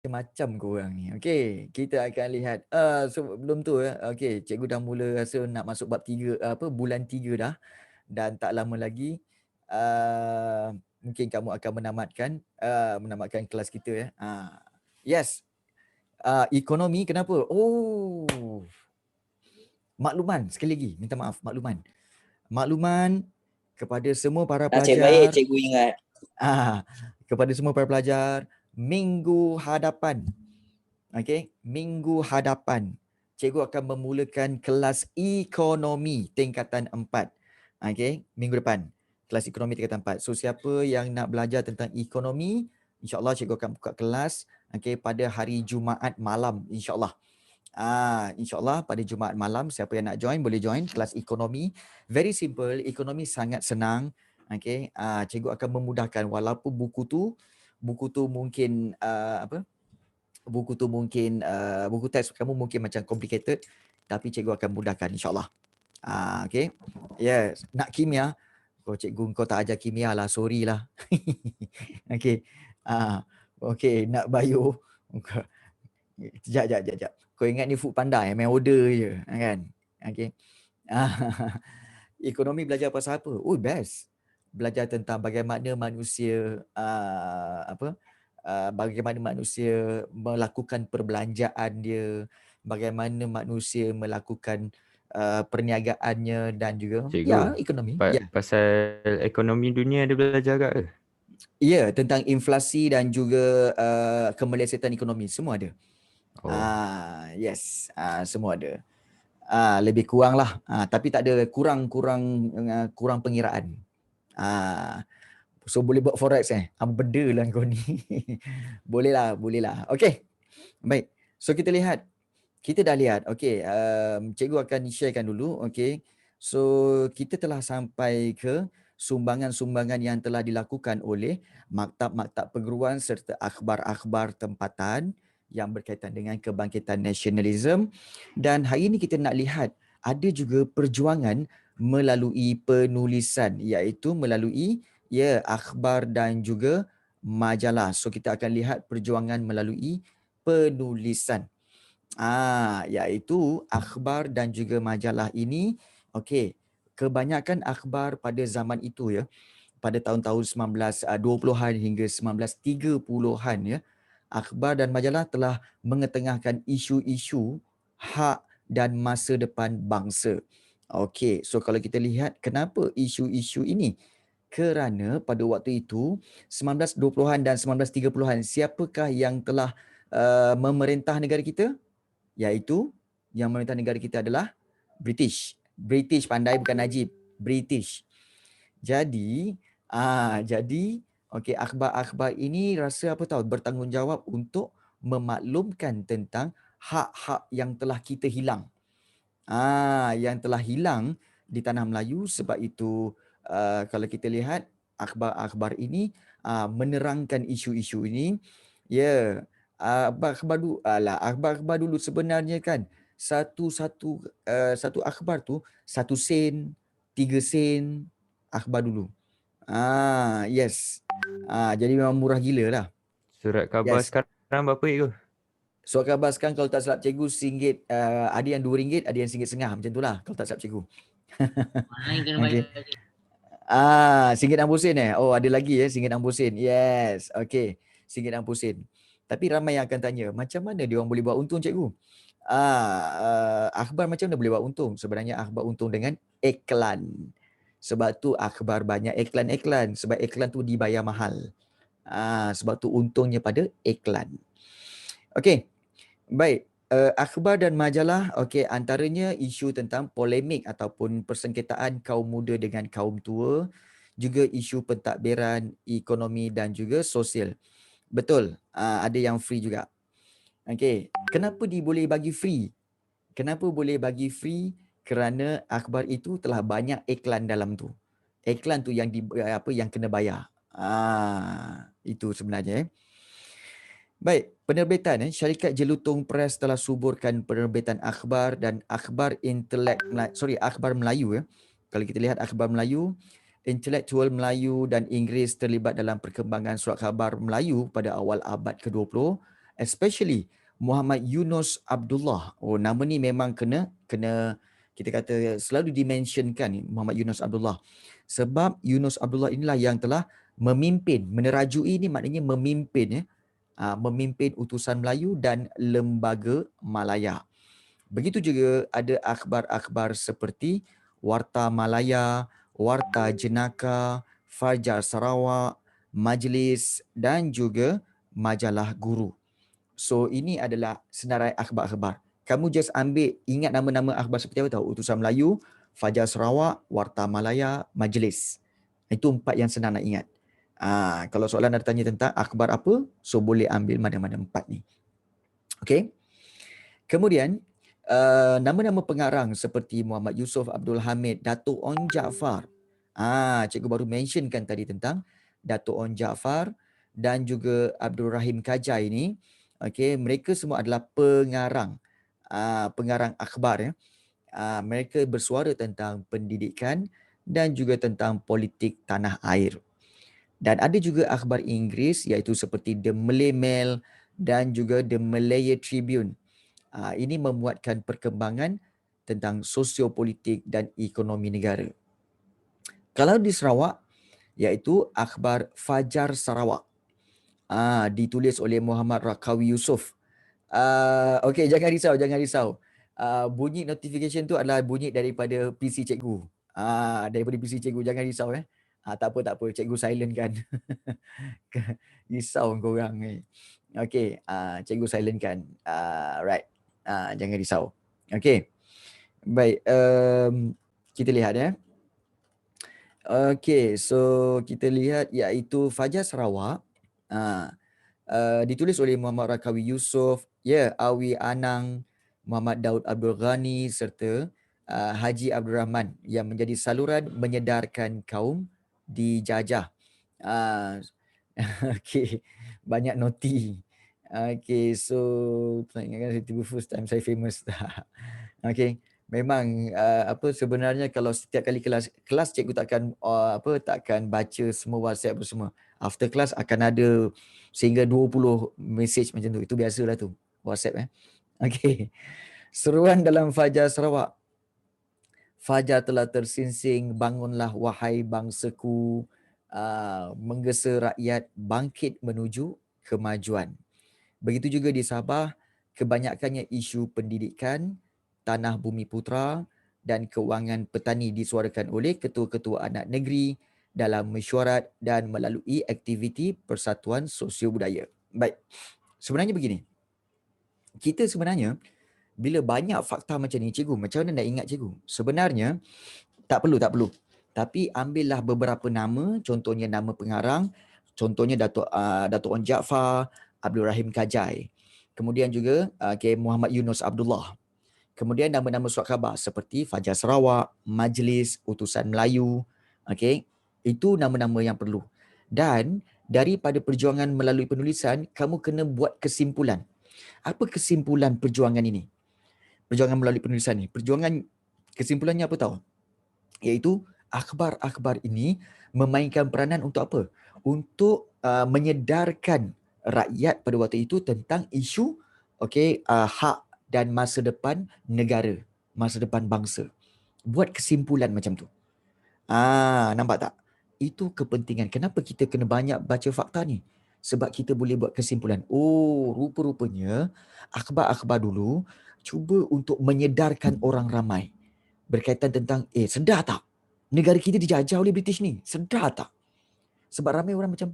macam korang ni. Okey, kita akan lihat. Sebelum tu okey, cikgu dah mula rasa nak masuk bab 3 bulan 3 dah, dan tak lama lagi mungkin kamu akan menamatkan kelas kita ya. Yes. Ekonomi kenapa? Oh. Makluman sekali lagi, minta maaf, makluman. Makluman kepada semua para Nasib baik pelajar. cikgu ingat. Kepada semua para pelajar, minggu hadapan. Okey, minggu hadapan cikgu akan memulakan kelas ekonomi tingkatan 4. Okey, minggu depan kelas ekonomi tingkatan 4. So siapa yang nak belajar tentang ekonomi, insya-Allah cikgu akan buka kelas pada hari Jumaat malam insya-Allah. InsyaAllah pada Jumaat malam siapa yang nak join boleh join kelas ekonomi. Very simple, ekonomi sangat senang. Cikgu akan memudahkan walaupun buku tu mungkin buku teks kamu mungkin macam complicated, tapi cikgu akan mudahkan insyaAllah. Yes, nak kimia, cikgu kau tak ajar kimia lah, sorry lah. Nak bio, Sekejap. Kau ingat ni Food Panda main order je kan? Ekonomi belajar pasal apa? Oh, best. Belajar tentang bagaimana manusia bagaimana manusia melakukan perbelanjaan dia, bagaimana manusia melakukan perniagaannya dan juga Cikgu, ekonomi. pasal ekonomi dunia ada belajar kat ke? Ya, tentang inflasi dan juga kemelesetan ekonomi semua ada. Yes, semua ada. Lebih kurang lah, tapi tak ada kurang pengiraan. So boleh buat forex benda lah kau ni. boleh lah. Okey, baik. So kita dah lihat. Okey, cikgu akan sharekan dulu. Okey, so kita telah sampai ke sumbangan-sumbangan yang telah dilakukan oleh maktab-maktab perguruan serta akhbar-akhbar tempatan yang berkaitan dengan kebangkitan nasionalisme. Dan hari ini kita nak lihat ada juga perjuangan melalui penulisan, iaitu melalui akhbar dan juga majalah. So kita akan lihat perjuangan melalui penulisan. Iaitu akhbar dan juga majalah ini. Okey, kebanyakan akhbar pada zaman itu pada tahun-tahun 1920-an hingga 1930-an akhbar dan majalah telah mengetengahkan isu-isu hak dan masa depan bangsa. Okey, so kalau kita lihat kenapa isu-isu ini? Kerana pada waktu itu 1920-an dan 1930-an siapakah yang telah memerintah negara kita? Iaitu yang memerintah negara kita adalah British. British, pandai bukan Najib, British. Jadi akhbar-akhbar ini rasa bertanggungjawab untuk memaklumkan tentang hak-hak yang telah kita hilang. Yang telah hilang di tanah Melayu. Sebab itu kalau kita lihat akhbar-akhbar ini menerangkan isu-isu ini. Akhbar-akhbar dulu sebenarnya kan satu akhbar tu 1 sen, 3 sen akhbar dulu. Yes. Jadi memang murah gila lah. Surat khabar sekarang berapa itu? Surat khabar sekarang kalau tak silap cikgu RM1, ada yang RM2, ada yang RM1.50 macam tu lah kalau tak silap cikgu. RM1.60 Oh, ada lagi RM1.60. Yes. Okey, RM1.60. Tapi ramai yang akan tanya, macam mana dia orang boleh buat untung cikgu? Akhbar macam mana boleh buat untung? Sebenarnya akhbar untung dengan iklan. Sebab tu akhbar banyak iklan-iklan. Sebab iklan tu dibayar mahal. Sebab tu untungnya pada iklan. Okey, baik. Akhbar dan majalah, antaranya isu tentang polemik ataupun persengketaan kaum muda dengan kaum tua, juga isu pentadbiran ekonomi dan juga sosial. Betul, ada yang free juga. Okey, kenapa boleh bagi free? Kenapa boleh bagi free? Kerana akhbar itu telah banyak iklan dalam tu. Iklan tu yang yang kena bayar. Itu sebenarnya. Baik, penerbitan syarikat Jelutong Press telah suburkan penerbitan akhbar dan akhbar akhbar Melayu Kalau kita lihat akhbar Melayu, intelektual Melayu dan Inggeris terlibat dalam perkembangan surat khabar Melayu pada awal abad ke-20 especially Muhammad Yunus Abdullah. Oh, nama ni memang kena kita kata selalu dimentionkan ni, Muhammad Yunus Abdullah. Sebab Yunus Abdullah inilah yang telah memimpin, menerajui ni maknanya memimpin ya. Memimpin utusan Melayu dan lembaga Malaya. Begitu juga ada akhbar-akhbar seperti Warta Malaya, Warta Jenaka, Fajar Sarawak, Majlis dan juga Majalah Guru. So ini adalah senarai akhbar-akhbar. Kamu just ambil, ingat nama-nama akhbar seperti apa tahu? Utusan Melayu, Fajar Sarawak, Warta Malaya, Majlis. Itu 4 yang senang nak ingat. Kalau soalan ada tanya tentang akhbar apa, so boleh ambil mana-mana 4 ni. Okay. Kemudian, nama-nama pengarang seperti Muhammad Yusof Abdul Hamid, Dato' On Jaafar. Cikgu baru mentionkan tadi tentang Dato' On Jaafar dan juga Abdul Rahim Kajai ni. Okay, mereka semua adalah pengarang, pengarang akhbar ya. Mereka bersuara tentang pendidikan dan juga tentang politik tanah air. Dan ada juga akhbar Inggeris iaitu seperti The Malay Mail dan juga The Malaya Tribune. Ini memuatkan perkembangan tentang sosiopolitik dan ekonomi negara. Kalau di Sarawak iaitu akhbar Fajar Sarawak. Ditulis oleh Muhammad Rakawi Yusof. Okey, jangan risau. Bunyi notification tu adalah bunyi daripada PC cikgu. Daripada PC cikgu, jangan risau tak apa, cikgu silent kan. Risau korang ni. Okey, cikgu silent kan. Right. Jangan risau. Okey. Baik, kita lihat ya. Okey, so kita lihat iaitu Fajar Sarawak. Ditulis oleh Muhammad Rakawi Yusof, Awi Anang, Muhammad Daud Abdul Ghani serta Haji Abdul Rahman yang menjadi saluran menyedarkan kaum dijajah. Okey, banyak noti. Okey, so tak ingatkan tiba first time saya famous. Okey, memang sebenarnya kalau setiap kali kelas cikgu takkan baca semua WhatsApp semua. After class akan ada sehingga 20 message macam tu. Itu biasalah tu WhatsApp Okey. Seruan dalam Fajar Sarawak. Fajar telah tersinsing, bangunlah wahai bangsaku, menggesa rakyat bangkit menuju kemajuan. Begitu juga di Sabah, kebanyakannya isu pendidikan, tanah bumi putera dan kewangan petani disuarakan oleh ketua-ketua anak negeri dalam mesyuarat dan melalui aktiviti Persatuan Sosio Budaya. Baik, sebenarnya begini. Kita sebenarnya bila banyak fakta macam ni, cikgu, macam mana nak ingat cikgu? Sebenarnya tak perlu. Tapi ambillah beberapa nama, contohnya nama pengarang, contohnya Dato' On Jaafar, Abdul Rahim Kajai. Kemudian juga Muhammad Yunus Abdullah. Kemudian nama-nama surat khabar seperti Fajar Sarawak, Majlis, Utusan Melayu. Okey, itu nama-nama yang perlu. Dan daripada perjuangan melalui penulisan, kamu kena buat kesimpulan. Apa kesimpulan perjuangan ini? Perjuangan melalui penulisan ni. Kesimpulannya apa tahu? Iaitu akhbar-akhbar ini memainkan peranan untuk apa? Untuk menyedarkan rakyat pada waktu itu tentang isu hak dan masa depan negara, masa depan bangsa. Buat kesimpulan macam tu. Nampak tak? Itu kepentingan. Kenapa kita kena banyak baca fakta ni? Sebab kita boleh buat kesimpulan. Oh, rupa-rupanya akhbar-akhbar dulu cuba untuk menyedarkan orang ramai berkaitan tentang sedar tak? Negara kita dijajah oleh British ni. Sedar tak? Sebab ramai orang macam,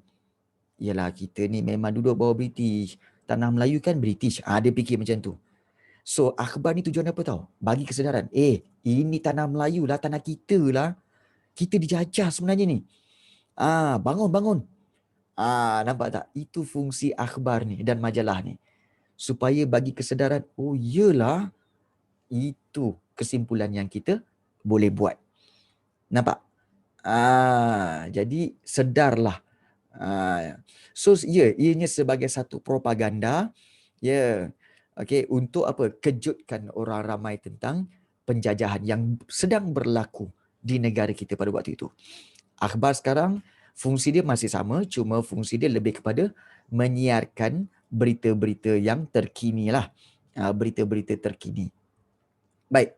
yalah kita ni memang duduk bawah British. Tanah Melayu kan British. Dia fikir macam tu. So akhbar ni tujuan apa tahu? Bagi kesedaran. Ini tanah Melayu lah, tanah kita lah. Kita dijajah sebenarnya ni. Bangun. Nampak tak? Itu fungsi akhbar ni dan majalah ni. Supaya bagi kesedaran, oh iyalah, itu kesimpulan yang kita boleh buat. Nampak? Jadi sedarlah. So ianya sebagai satu propaganda, untuk apa? Kejutkan orang ramai tentang penjajahan yang sedang berlaku di negara kita pada waktu itu. Akhbar sekarang fungsi dia masih sama, cuma fungsi dia lebih kepada menyiarkan berita-berita yang terkini lah. Berita-berita terkini. Baik.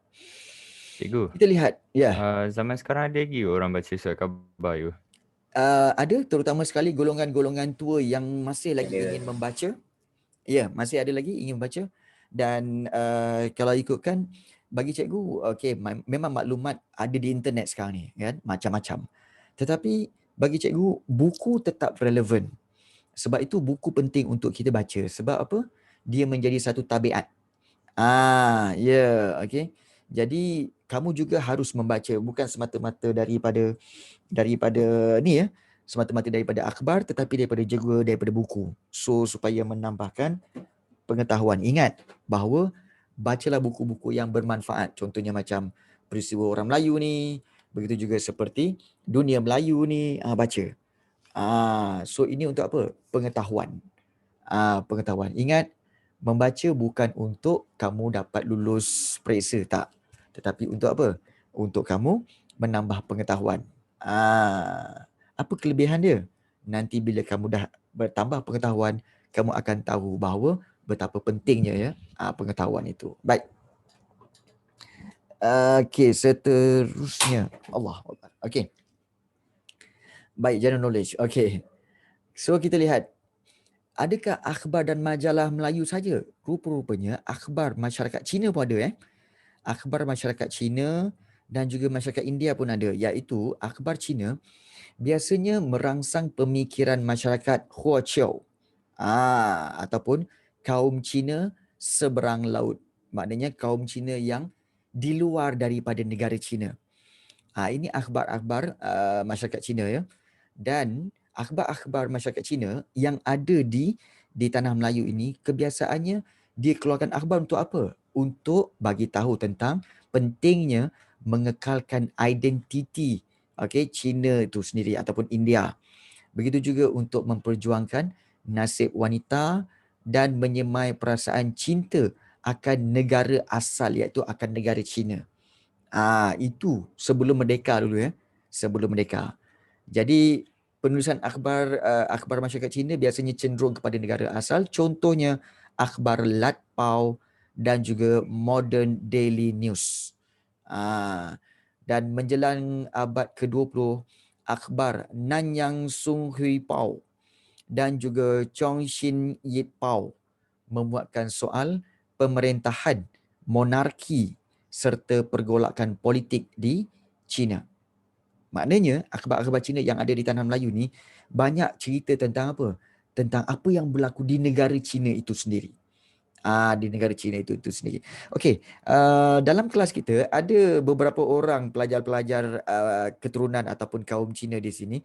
Cikgu, Kita lihat. Ya. zaman sekarang ada lagi orang baca surat khabar tu? Ada terutama sekali golongan-golongan tua yang masih lagi ingin membaca. Ya, masih ada lagi ingin membaca. Dan kalau ikutkan bagi cikgu, okey, memang maklumat ada di internet sekarang ni kan, macam-macam. Tetapi bagi cikgu, buku tetap relevan. Sebab itu buku penting untuk kita baca. Sebab apa? Dia menjadi satu tabiat. Ya, okey. Jadi kamu juga harus membaca, bukan semata-mata daripada ni ya, semata-mata daripada akhbar, tetapi juga daripada buku. So supaya menambahkan pengetahuan. Ingat bahawa bacalah buku-buku yang bermanfaat. Contohnya macam peristiwa orang Melayu ni, begitu juga seperti dunia Melayu ni, baca. So ini untuk apa? Pengetahuan. Pengetahuan. Ingat, membaca bukan untuk kamu dapat lulus periksa, tak. Tetapi untuk apa? Untuk kamu menambah pengetahuan. Apa kelebihan dia? Nanti bila kamu dah bertambah pengetahuan, kamu akan tahu bahawa betapa pentingnya ya pengetahuan itu. Baik. Okey, seterusnya. Allah. Okey. Baik, general knowledge. Okey. So kita lihat, adakah akhbar dan majalah Melayu saja? Rupa-rupanya akhbar masyarakat Cina pun ada. Akhbar masyarakat Cina dan juga masyarakat India pun ada. Iaitu akhbar Cina biasanya merangsang pemikiran masyarakat Huaqiao. Ataupun kaum Cina seberang laut. Maknanya kaum Cina yang di luar daripada negara Cina. Ini akhbar-akhbar masyarakat Cina ya. Dan akhbar-akhbar masyarakat Cina yang ada di tanah Melayu ini, kebiasaannya dia keluarkan akhbar untuk apa? Untuk bagi tahu tentang pentingnya mengekalkan identiti Cina itu sendiri ataupun India. Begitu juga untuk memperjuangkan nasib wanita dan menyemai perasaan cinta akan negara asal, iaitu akan negara Cina. Itu sebelum merdeka dulu ya. Sebelum merdeka. Jadi penulisan akhbar masyarakat Cina biasanya cenderung kepada negara asal. Contohnya akhbar Lat Pau dan juga Modern Daily News. Dan menjelang abad ke-20, akhbar Nanyang Sung Hui Pau dan juga Chong Shin Yit Pau memuatkan soal pemerintahan, monarki serta pergolakan politik di China. Maknanya akhbar-akhbar Cina yang ada di tanah Melayu ni banyak cerita tentang apa? Tentang apa yang berlaku di negara Cina itu sendiri. Di negara Cina itu sendiri. Okey, dalam kelas kita ada beberapa orang pelajar-pelajar keturunan ataupun kaum Cina di sini.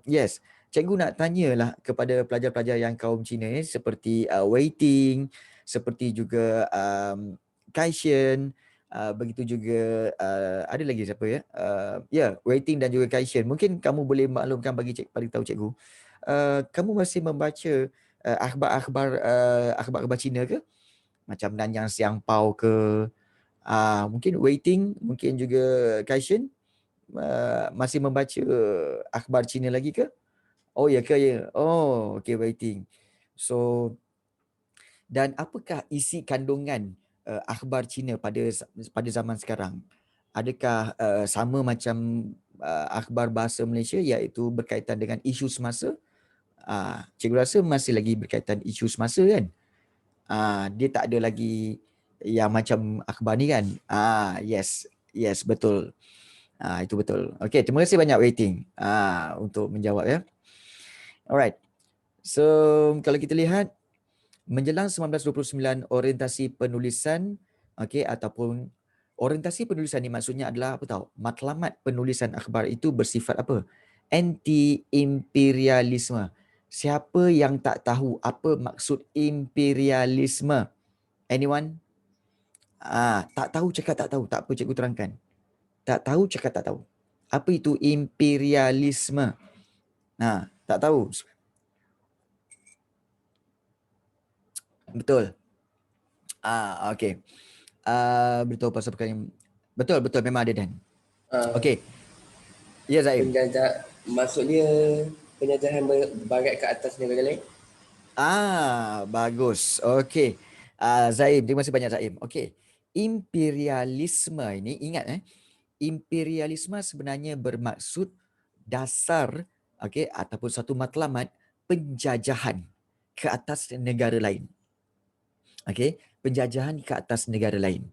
Yes, cikgu nak tanyalah kepada pelajar-pelajar yang kaum Cina seperti Wei Ting, seperti juga Kai Shen, begitu juga ada lagi siapa ya? Wei Ting dan juga Kai Shen. Mungkin kamu boleh maklumkan bagi tahu cikgu. Kamu masih membaca akhbar-akhbar Cina ke? Macam Nanyang Siang Pau ke? Mungkin Wei Ting, mungkin juga Kai Shen masih membaca akhbar Cina lagi ke? Oh ya ke ya? Oh, okey, Wei Ting. So, dan apakah isi kandungan akhbar Cina pada zaman sekarang? Adakah sama macam akhbar bahasa Malaysia, iaitu berkaitan dengan isu semasa? Cikgu rasa masih lagi berkaitan isu semasa kan? Dia tak ada lagi yang macam akhbar ni kan? Yes, betul. Itu betul. Okey, terima kasih banyak Waiting untuk menjawab ya. Alright. So, kalau kita lihat menjelang 1929, orientasi penulisan ataupun orientasi penulisan ni maksudnya adalah apa tahu? Matlamat penulisan akhbar itu bersifat apa? Anti-imperialisme. Siapa yang tak tahu apa maksud imperialisme? Anyone? Tak tahu cakap tak tahu. Tak apa, cikgu terangkan. Tak tahu cakap tak tahu. Apa itu imperialisme? Tak tahu. Betul. Okey. Beritahu pasal perkara yang betul memang ada Dan. Okey. Ya Zaim. Maksudnya penjajahan barat ke atas negara lain? Bagus. Okey. Zaim, terima kasih banyak Zaim. Okey. Imperialisme ini ingat imperialisme sebenarnya bermaksud dasar ataupun satu matlamat penjajahan ke atas negara lain. Penjajahan ke atas negara lain.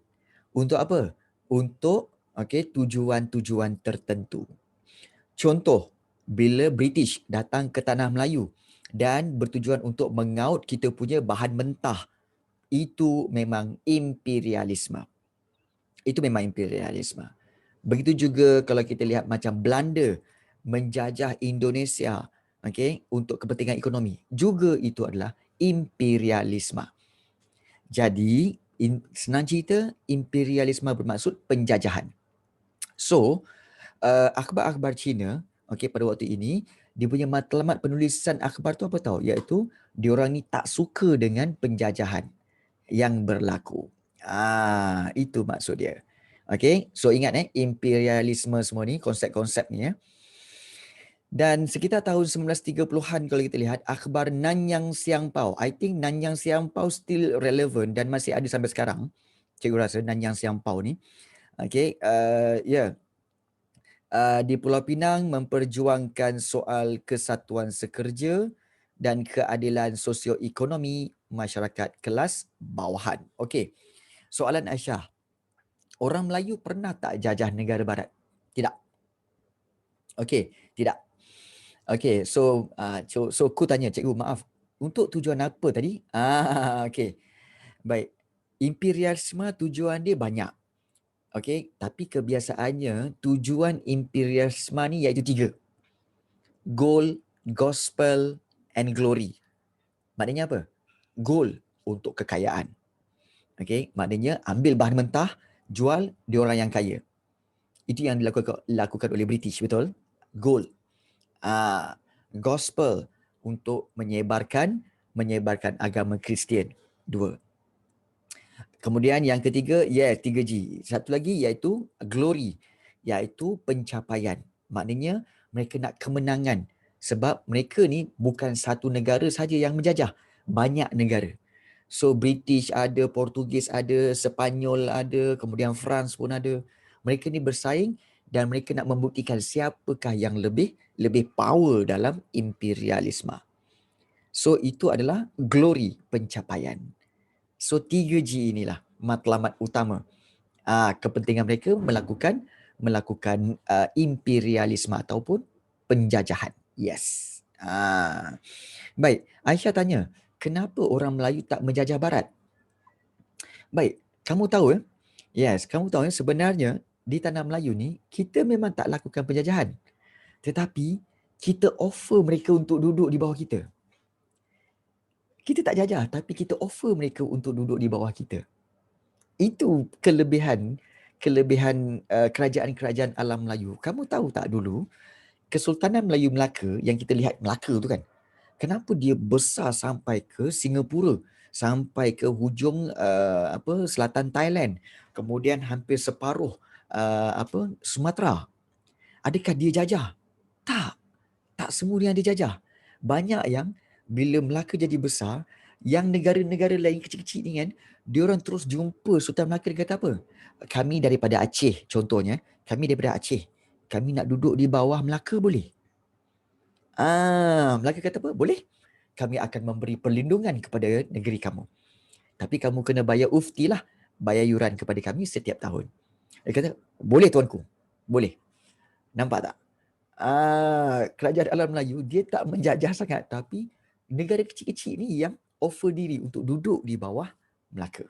Untuk apa? Untuk tujuan-tujuan tertentu. Contoh, bila British datang ke tanah Melayu dan bertujuan untuk mengaut kita punya bahan mentah, itu memang imperialisme. Itu memang imperialisme. Begitu juga kalau kita lihat macam Belanda menjajah Indonesia untuk kepentingan ekonomi, juga itu adalah imperialisme. Jadi senang cerita, imperialisme bermaksud penjajahan. So akhbar-akhbar Cina pada waktu ini, dia punya matlamat penulisan akhbar tu apa tahu, iaitu diorang ni tak suka dengan penjajahan yang berlaku. Itu maksud dia. So ingat imperialisme semua ni, konsep-konsep ni Dan sekitar tahun 1930-an kalau kita lihat, akhbar Nanyang Siang Pau. I think Nanyang Siang Pau still relevant dan masih ada sampai sekarang. Cikgu rasa Nanyang Siang Pau ni. Di Pulau Pinang memperjuangkan soal kesatuan sekerja dan keadilan sosioekonomi masyarakat kelas bawahan. Okey. Soalan Aisyah. Orang Melayu pernah tak jajah negara barat? Tidak. Okey, tidak. Okey, so aku tanya cikgu, maaf. Untuk tujuan apa tadi? Okey. Baik. Imperialisme tujuan dia banyak. Tapi kebiasaannya tujuan imperialisme ni iaitu 3. Goal, gospel and glory. Maknanya apa? Goal untuk kekayaan. Maknanya ambil bahan mentah, jual dia orang yang kaya. Itu yang dilakukan oleh British, betul? Goal. Gospel untuk menyebarkan agama Kristian. 2. Kemudian yang ketiga, 3G. Satu lagi iaitu glory, iaitu pencapaian. Maknanya mereka nak kemenangan sebab mereka ni bukan satu negara saja yang menjajah, banyak negara. So British ada, Portugis ada, Sepanyol ada, kemudian France pun ada. Mereka ni bersaing dan mereka nak membuktikan siapakah yang lebih power dalam imperialisme. So itu adalah glory, pencapaian. So 3G inilah matlamat utama. Kepentingan mereka melakukan imperialisme ataupun penjajahan. Yes. Baik, Aisyah tanya, kenapa orang Melayu tak menjajah barat? Baik, kamu tahu Yes, kamu tahu sebenarnya di tanah Melayu ni kita memang tak lakukan penjajahan. Tetapi kita offer mereka untuk duduk di bawah kita. Kita tak jajah tapi kita offer mereka untuk duduk di bawah kita. Itu kelebihan kerajaan-kerajaan alam Melayu. Kamu tahu tak dulu Kesultanan Melayu Melaka yang kita lihat Melaka tu kan, kenapa dia besar sampai ke Singapura, sampai ke hujung selatan Thailand, kemudian hampir separuh Sumatera? Adakah dia jajah? Tak semua yang dia jajah. Banyak yang bila Melaka jadi besar, yang negara-negara lain kecil-kecil ni kan, diorang terus jumpa Sultan Melaka, dia kata apa? Kami daripada Aceh contohnya, kami daripada Aceh. Kami nak duduk di bawah Melaka boleh? Melaka kata apa? Boleh. Kami akan memberi perlindungan kepada negeri kamu. Tapi kamu kena bayar ufti lah, bayar yuran kepada kami setiap tahun. Dia kata, boleh tuanku. Boleh. Nampak tak? Kerajaan alam Melayu dia tak menjajah sangat, tapi negara kecil-kecil ni yang offer diri untuk duduk di bawah Melaka.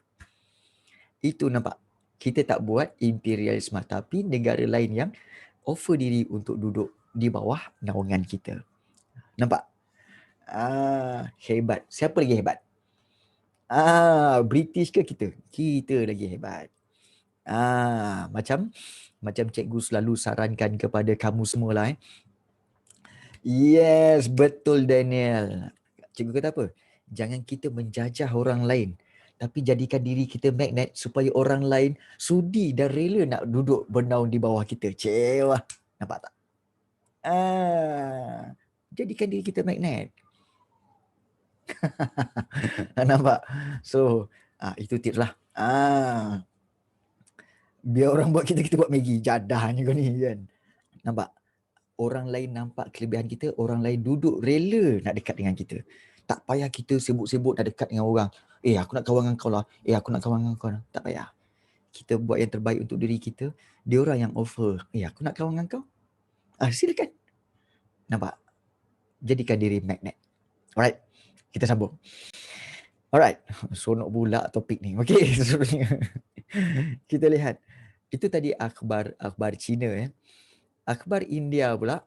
Itu nampak. Kita tak buat imperialisme, tapi negara lain yang offer diri untuk duduk di bawah naungan kita. Nampak? Hebat. Siapa lagi hebat? British ke kita? Kita lagi hebat. Macam cikgu selalu sarankan kepada kamu semua lah. Yes, betul Daniel. Cikgu kata apa? Jangan kita menjajah orang lain, tapi jadikan diri kita magnet supaya orang lain sudi dan rela nak duduk bernaung di bawah kita. Cewa. Nampak tak? Jadikan diri kita magnet. Nampak? So, itu tips lah. Biar orang buat kita buat Maggi. Jadahnya kau ni kan. Nampak? Orang lain nampak kelebihan kita, orang lain duduk rela nak dekat dengan kita. Tak payah kita sibuk-sibuk nak dekat dengan orang. Aku nak kawan dengan kau lah. Aku nak kawan dengan kau lah. Tak payah. Kita buat yang terbaik untuk diri kita. Dia orang yang offer. Aku nak kawan dengan kau. Silakan. Nampak? Jadikan diri magnet. Alright. Kita sambung. Alright. Sonok pula topik ni. Okay. Kita lihat. Itu tadi akhbar Cina. Akhbar India pula.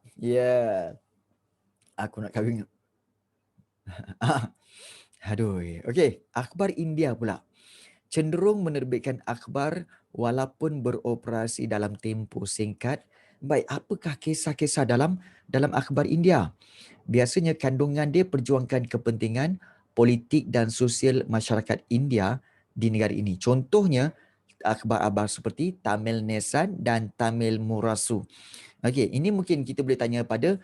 Aku nak kahwin. Aduh. Okay. Akhbar India pula. Cenderung menerbitkan akhbar walaupun beroperasi dalam tempoh singkat. Baik, apakah kisah-kisah dalam akhbar India? Biasanya kandungan dia perjuangkan kepentingan politik dan sosial masyarakat India di negara ini. Contohnya, akhbar-akhbar seperti Tamil Nesan dan Tamil Murasu. Okey, ini mungkin kita boleh tanya pada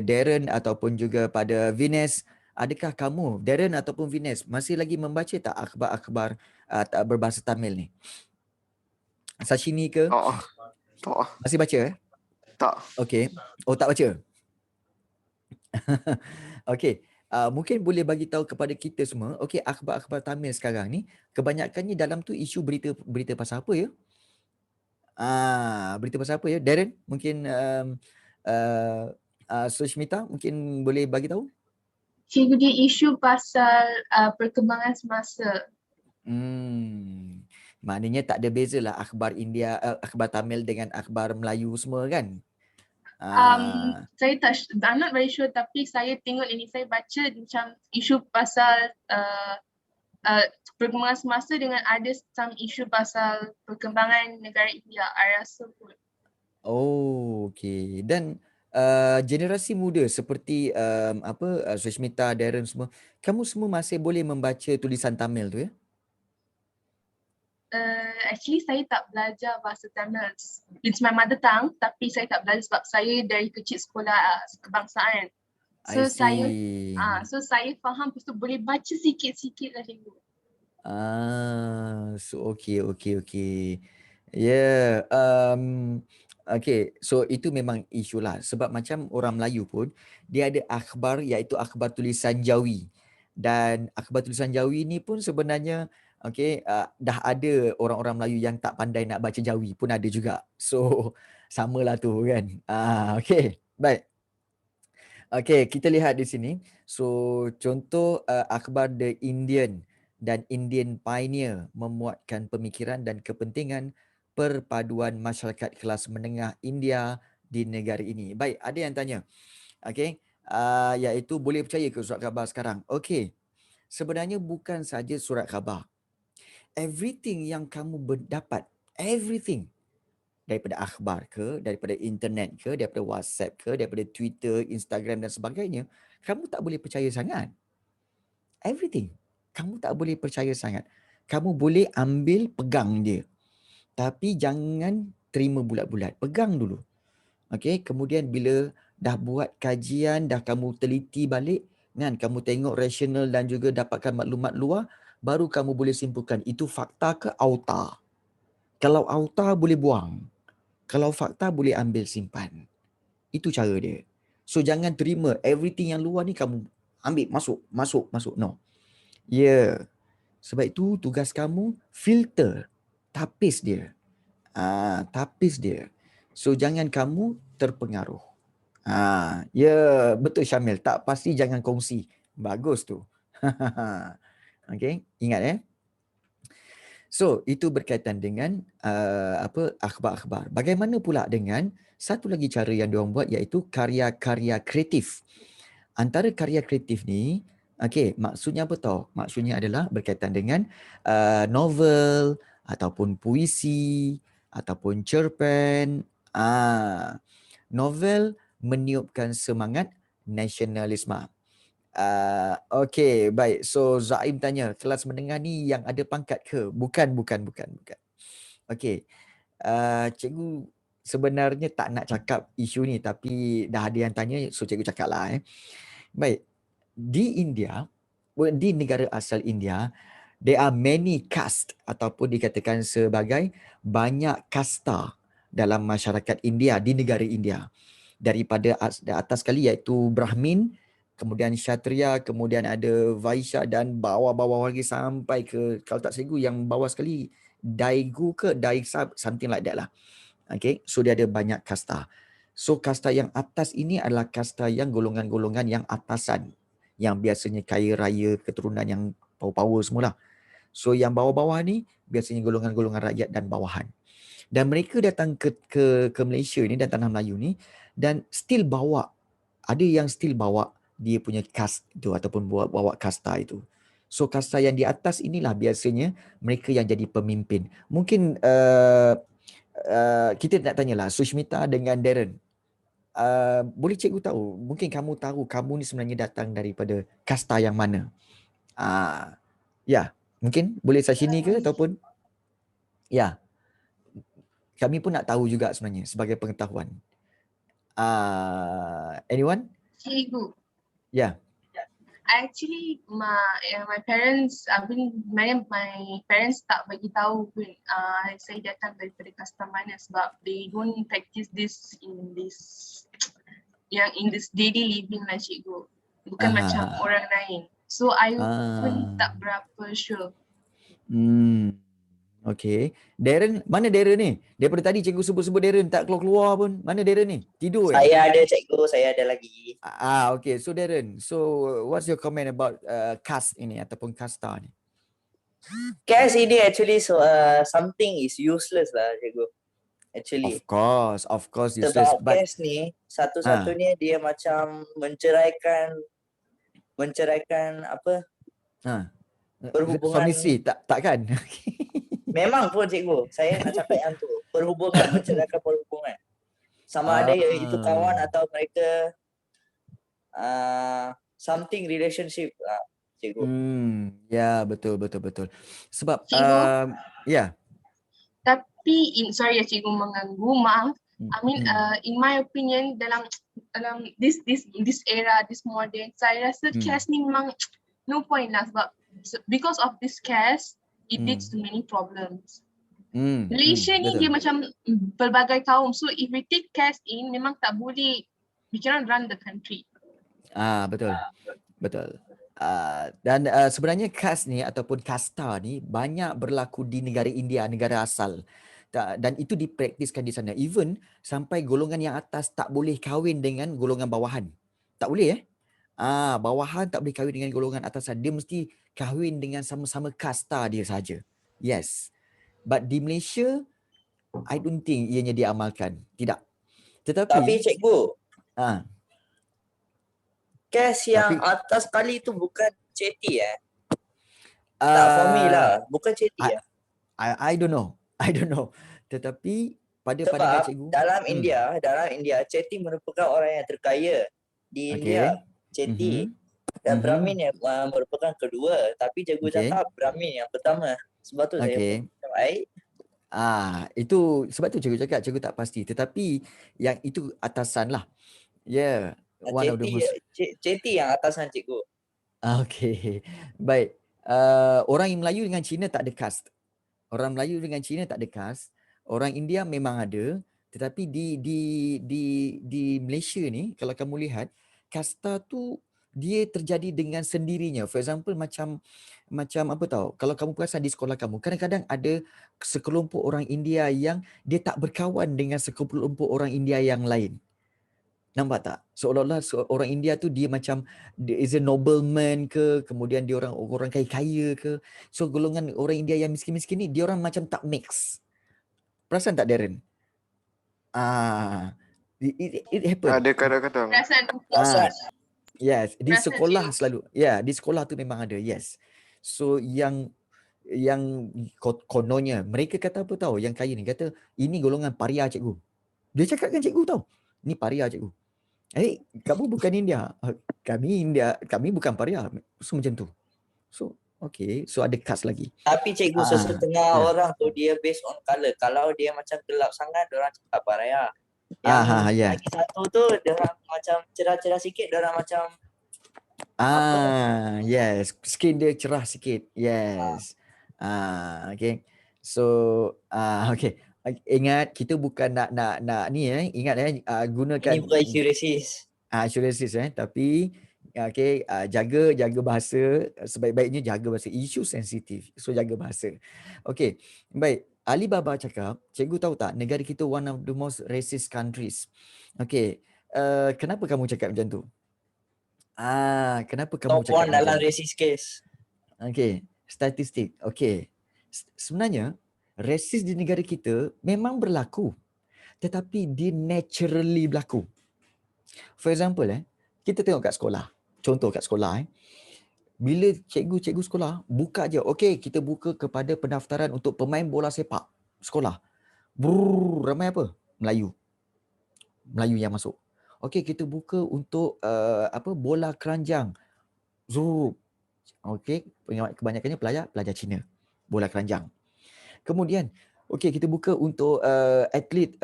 Darren ataupun juga pada Vines. Adakah kamu, Darren ataupun Vines, masih lagi membaca tak akhbar-akhbar berbahasa Tamil ni? Sashini ke? Tak. Masih baca? Tak. Okey. Oh, tak baca? Okey. Mungkin boleh bagi tahu kepada kita semua, okey, akhbar-akhbar Tamil sekarang ni, kebanyakannya dalam tu isu berita pasal apa ya? Berita pasal apa ya? Darren, mungkin Sushmita mungkin boleh bagi tahu? Cikgu, dia isu pasal perkembangan semasa. Maknanya tak ada beza lah akhbar India, akhbar Tamil dengan akhbar Melayu semua kan? Saya I'm not very sure, tapi saya tengok ini, saya baca macam isu pasal perkembangan semasa dengan ada some isu pasal perkembangan negara India. I rasa pun. Oh, okey. Dan generasi muda seperti Sushmita, Darren semua, kamu semua masih boleh membaca tulisan Tamil tu ya? Actually saya tak belajar bahasa Tamil. It's my mother tongue, tapi saya tak belajar sebab saya dari kecil sekolah kebangsaan. So saya faham, lepas tu boleh baca sikit-sikit lah cikgu. So okey. Okay, so itu memang isu lah. Sebab macam orang Melayu pun, dia ada akhbar iaitu akhbar tulisan Jawi. Dan akhbar tulisan Jawi ni pun sebenarnya, dah ada orang-orang Melayu yang tak pandai nak baca Jawi pun ada juga. So, samalah tu kan. Okay, baik. Okay, kita lihat di sini. So, contoh akhbar The Indian dan Indian Pioneer memuatkan pemikiran dan kepentingan perpaduan masyarakat kelas menengah India di negara ini. Baik, ada yang tanya. Iaitu boleh percaya ke surat khabar sekarang? Okey. Sebenarnya bukan saja surat khabar. Everything yang kamu dapat, everything daripada akhbar ke, daripada internet ke, daripada WhatsApp ke, daripada Twitter, Instagram dan sebagainya, kamu tak boleh percaya sangat. Everything. Kamu tak boleh percaya sangat. Kamu boleh ambil, pegang dia. Tapi jangan terima bulat-bulat. Pegang dulu. Okey, kemudian bila dah buat kajian, dah kamu teliti balik, kan, kamu tengok rasional dan juga dapatkan maklumat luar, baru kamu boleh simpulkan itu fakta ke auta. Kalau auta boleh buang. Kalau fakta boleh ambil simpan. Itu cara dia. So jangan terima everything yang luar ni kamu ambil, masuk. No. Sebab itu tugas kamu filter, tapis dia. Tapis dia. So jangan kamu terpengaruh. Betul Syamil. Tak pasti jangan kongsi. Bagus tu. Okay, ingat So itu berkaitan dengan akhbar-akhbar. Bagaimana pula dengan satu lagi cara yang diorang buat iaitu karya-karya kreatif. Antara karya kreatif ni, maksudnya apa tau? Maksudnya adalah berkaitan dengan novel ataupun puisi ataupun cerpen. Novel meniupkan semangat nasionalisme. Okey, baik. So Zaim tanya, kelas menengah ni yang ada pangkat ke? Bukan. Okey. Cikgu sebenarnya tak nak cakap isu ni, tapi dah ada yang tanya, so cikgu cakap lah. Baik. di India, di negara asal India, there are many caste ataupun dikatakan sebagai banyak kasta dalam masyarakat India, di negara India. Daripada atas sekali iaitu Brahmin, kemudian Kshatriya, kemudian ada Vaishya dan bawah-bawah lagi sampai ke, kalau tak seribu yang bawah sekali, Daegu ke Daisa, something like that lah. Okay, so dia ada banyak kasta. So kasta yang atas ini adalah kasta yang golongan-golongan yang atasan, yang biasanya kaya raya, keturunan yang power-power semula. So yang bawah-bawah ni biasanya golongan-golongan rakyat dan bawahan. Dan mereka datang ke Malaysia ni dan tanah Melayu ni dan still bawa, ada yang still bawa dia punya caste tu ataupun bawa kasta itu. So kasta yang di atas inilah biasanya mereka yang jadi pemimpin. Mungkin kita nak tanyalah Sushmita dengan Darren. Boleh cikgu tahu, mungkin kamu tahu kamu ni sebenarnya datang daripada kasta yang mana? Ya, mungkin boleh sashini ke ataupun ya. Kami pun nak tahu juga sebenarnya sebagai pengetahuan. Anyone? Cikgu. Yeah. Actually, my parents, my parents tak bagi tahu pun saya datang daripada kasta mana sebab they don't practice this in this daily living lah cikgu. Bukan macam orang lain. So I pun tak berapa sure. Okay. Darren, mana Darren ni? Daripada tadi cikgu sebut-sebut Darren tak keluar-keluar pun. Mana Darren ni? Tidur Saya ada cikgu, saya ada lagi. Okay. So Darren, so what's your comment about caste ini ataupun kasta ni? Caste ini actually something is useless lah cikgu. Actually. Of course useless. Sebab caste ni satu-satunya dia macam menceraikan apa? Berhubungan. Suami isteri takkan? Memang pun cikgu, saya nak cakap yang tu. Menceraikan perhubungan. Sama ada itu kawan atau mereka something relationship lah cikgu. Ya, betul. Sebab Cikgu? ya. Tapi sorry ya cikgu mengganggu, maaf. I mean in my opinion dalam this era, this modern, saya rasa caste ni memang no point lah sebab because of this caste it leads to many problems. Malaysia ni dia macam pelbagai kaum. So if we take caste in, memang tak boleh, we cannot run the country. Betul. Dan sebenarnya caste ni ataupun kasta ni banyak berlaku di negara India, negara asal. Dan itu dipraktiskan di sana. Even sampai golongan yang atas tak boleh kahwin dengan golongan bawahan. Tak boleh bawahan tak boleh kahwin dengan golongan atasan. Dia mesti kahwin dengan sama-sama kasta dia saja. Yes. But di Malaysia, I don't think ianya diamalkan. Tidak. Tapi cikgu, caste yang atas kali tu bukan ceti tak for me lah. Bukan ceti I don't know. Tetapi pada sebab pandangan cikgu, dalam India, ceti merupakan orang yang terkaya di India. Ceti dan Brahmin yang merupakan kedua. Tapi cikgu cakap Brahmin yang pertama. Sebab tu saya baik. itu sebab tu cikgu cakap cikgu tak pasti. Tetapi yang itu atasan lah. Yeah. One of the most. Ceti yang atasan cikgu. Okay. Baik. Orang Melayu dengan Cina tak ada caste. Orang Melayu dengan Cina tak ada caste. Orang India memang ada. Tetapi di Malaysia ni, kalau kamu lihat, kasta tu dia terjadi dengan sendirinya. For example, macam apa tahu, kalau kamu perasan di sekolah kamu, kadang-kadang ada sekelompok orang India yang dia tak berkawan dengan sekelompok orang India yang lain. Nampak tak? Seolah-olah orang India tu dia macam dia is a nobleman ke, kemudian dia orang kaya-kaya ke. So golongan orang India yang miskin-miskin ni dia orang macam tak mix. Perasan tak Darren? It happen. Ada kadang-kadang. Perasan. Yes, di Perasan sekolah cikgu. selalu. Di sekolah tu memang ada. Yes. So yang kononnya mereka kata apa tahu, yang kaya ni kata ini golongan paria cikgu. Dia cakap kan cikgu tahu. Ni paria cikgu. Kamu bukan India. Kami India, kami bukan paria. So macam tu. So okay, so ada caste lagi. Tapi cikgu sesetengah orang tu dia based on color. Kalau dia macam gelap sangat, diorang cakap paria. Yang lagi satu tu diorang macam cerah-cerah sikit, diorang macam Yes, skin dia cerah sikit. Yes. Okay. So, okay. Ingat kita bukan nak ni ingat Ini gunakan bukan isu resis. resis tapi jaga bahasa, sebaik-baiknya jaga bahasa, isu sensitif. So jaga bahasa. Okay. Baik, Alibaba cakap, cikgu tahu tak negara kita one of the most racist countries. Okay. Kenapa kamu cakap macam tu? Kenapa kamu Top cakap 1 dalam macam tu? resis case. Okay, statistik. Okay. Sebenarnya rasis di negara kita memang berlaku, tetapi dia naturally berlaku. For example, kita tengok kat sekolah. Contoh kat sekolah, bila cikgu-cikgu sekolah buka je, okay, kita buka kepada pendaftaran untuk pemain bola sepak sekolah. Ramai apa? Melayu yang masuk. Okay, kita buka untuk bola keranjang. Okay, kebanyakannya pelajar Cina, bola keranjang. Kemudian, okay, kita buka untuk atlet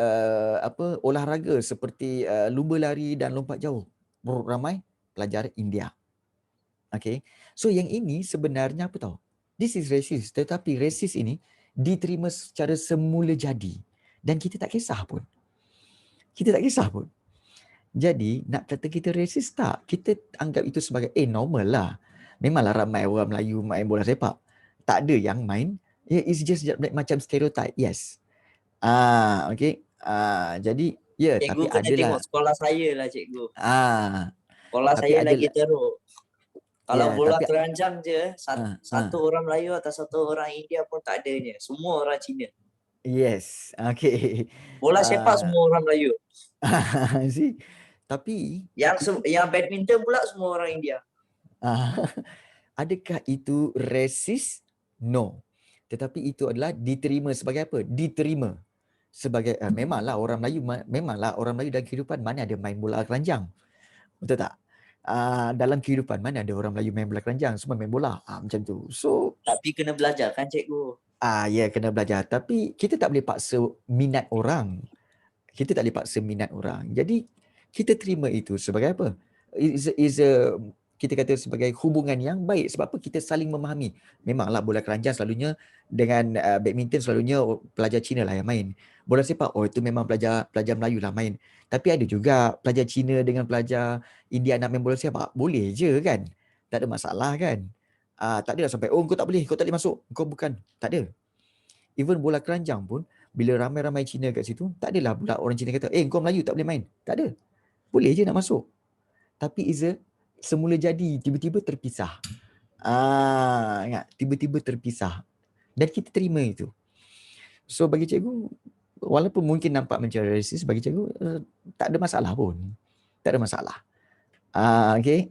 olahraga seperti lumba lari dan lompat jauh. Ramai pelajar India. Okay, so yang ini sebenarnya apa tahu? This is racist, tetapi racist ini diterima secara semula jadi dan kita tak kisah pun. Jadi nak kata kita racist tak? Kita anggap itu sebagai normal lah. Memanglah ramai orang Melayu main bola sepak. Tak ada yang main. It's just macam stereotype. Yes. Okay. Jadi Cikgu tapi kena adalah. tengok sekolah saya lah cikgu. Sekolah Tapi saya lagi teruk. Kalau bola tapi keranjang je, satu orang Melayu atau satu orang India pun tak adanya. Semua orang Cina. yes. Okay. Bola sepak semua orang Melayu. See? Tapi Yang badminton pula semua orang India. adakah itu racist? No. Tetapi itu adalah diterima sebagai apa? Diterima sebagai memanglah orang Melayu dalam kehidupan mana ada main bola keranjang. Betul tak? Dalam kehidupan mana ada orang Melayu main bola keranjang, semua main bola. Macam tu. So tapi kena belajar kan cikgu. Kena belajar. Tapi kita tak boleh paksa minat orang. Jadi kita terima itu sebagai apa? Is a kita kata sebagai hubungan yang baik. Sebab apa? Kita saling memahami. Memanglah bola keranjang selalunya dengan badminton selalunya pelajar Cina lah yang main. Bola sepak, itu memang pelajar Melayu lah main. Tapi ada juga pelajar Cina dengan pelajar India nak main bola sepak. Boleh je kan? Tak ada masalah kan? Tak ada sampai, kau tak boleh masuk. Kau bukan. Tak ada. Even bola keranjang pun, bila ramai-ramai Cina kat situ, tak adalah pula orang Cina kata, kau Melayu tak boleh main. Tak ada. Boleh je nak masuk. Tapi semula jadi, tiba-tiba terpisah. Ingat, tiba-tiba terpisah. Dan kita terima itu. So bagi cikgu, walaupun mungkin nampak macam racist, bagi cikgu, tak ada masalah pun. Tak ada masalah. Okay.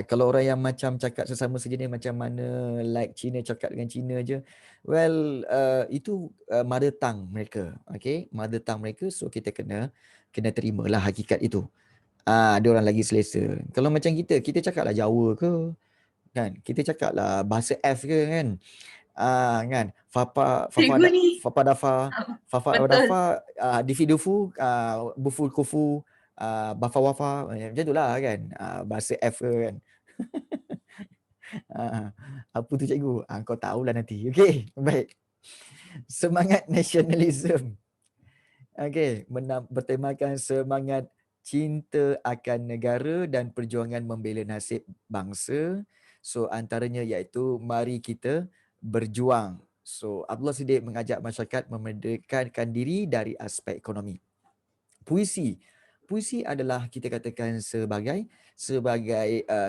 Kalau orang yang macam cakap sesama sejenis macam mana, like Cina cakap dengan Cina je, well, itu mother tongue mereka. Okay, mother tongue mereka, so kita kena terimalah hakikat itu. Ada orang lagi selesa. Kalau macam kita cakaplah Jawa ke, kan? Kita cakaplah bahasa F ke, kan? Kan? Fapa dafa, difidufu, buful kufu, bafa wafa, macam itulah kan, bahasa F ke, kan. Apa tu cikgu? Kau tahulah nanti. Okey, baik. Semangat nasionalisme. Okey, bertemakan semangat cinta akan negara dan perjuangan membela nasib bangsa. So antaranya iaitu mari kita berjuang. So Abdullah Siddiq mengajak masyarakat memerdekakan diri dari aspek ekonomi. Puisi adalah kita katakan sebagai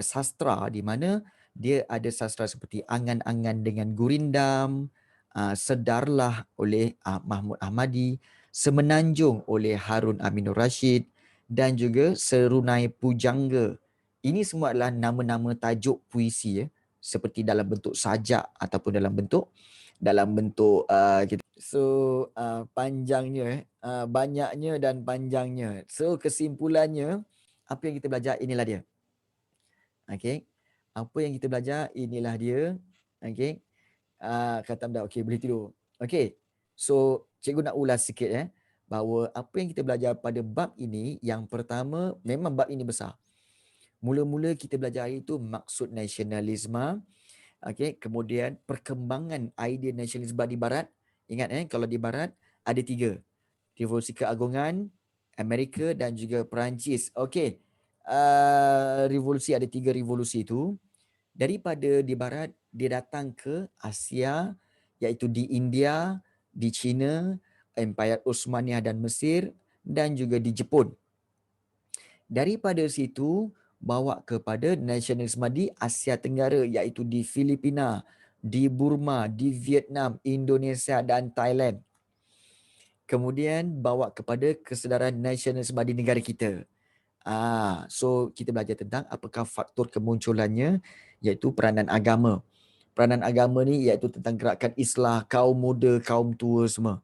sastra di mana dia ada sastra seperti Angan-angan dengan Gurindam, Sedarlah oleh Mahmud Ahmadi, Semenanjung oleh Harun Aminur Rashid dan juga Serunai Pujangga. Ini semua adalah nama-nama tajuk puisi seperti dalam bentuk sajak ataupun dalam bentuk panjangnya, banyaknya dan panjangnya. So kesimpulannya, apa yang kita belajar inilah dia. Okey. Apa yang kita belajar inilah dia. Okey. Khatam dah. Okey, boleh tidur. Okey. So cikgu nak ulas sikit bahawa apa yang kita belajar pada bab ini, yang pertama memang bab ini besar. Mula-mula kita belajar itu maksud nasionalisme, okey, kemudian perkembangan idea nasionalisme di barat. Ingat kalau di barat ada 3. Revolusi Keagungan, Amerika dan juga Perancis. Okey. Revolusi, ada 3 revolusi itu. Daripada di barat dia datang ke Asia, iaitu di India, di China, Empayar Uthmaniyah dan Mesir, dan juga di Jepun. Daripada situ bawa kepada nasionalisme di Asia Tenggara, iaitu di Filipina, di Burma, di Vietnam, Indonesia dan Thailand. Kemudian bawa kepada kesedaran nasionalisme di negara kita. So kita belajar tentang apakah faktor kemunculannya, iaitu peranan agama. Peranan agama ni iaitu tentang gerakan islah kaum muda, kaum tua semua.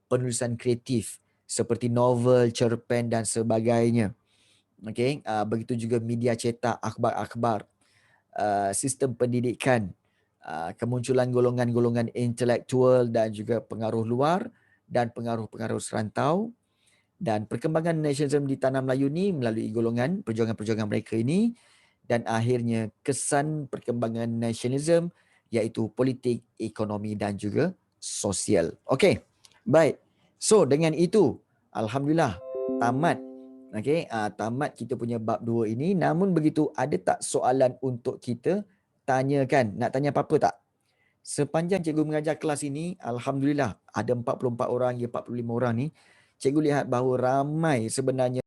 Penulisan kreatif seperti novel, cerpen dan sebagainya. Okey, begitu juga media cetak, akhbar-akhbar, sistem pendidikan, kemunculan golongan-golongan intelektual dan juga pengaruh luar dan pengaruh-pengaruh serantau, dan perkembangan nasionalisme di tanah Melayu ni melalui golongan perjuangan-perjuangan mereka ini, dan akhirnya kesan perkembangan nasionalisme iaitu politik, ekonomi dan juga sosial. Okey. Baik. So dengan itu alhamdulillah tamat. Okey, tamat kita punya bab 2 ini. Namun begitu, ada tak soalan untuk kita tanyakan? Nak tanya apa-apa tak? Sepanjang cikgu mengajar kelas ini, alhamdulillah ada 44 orang, 45 orang ni. Cikgu lihat bahawa ramai sebenarnya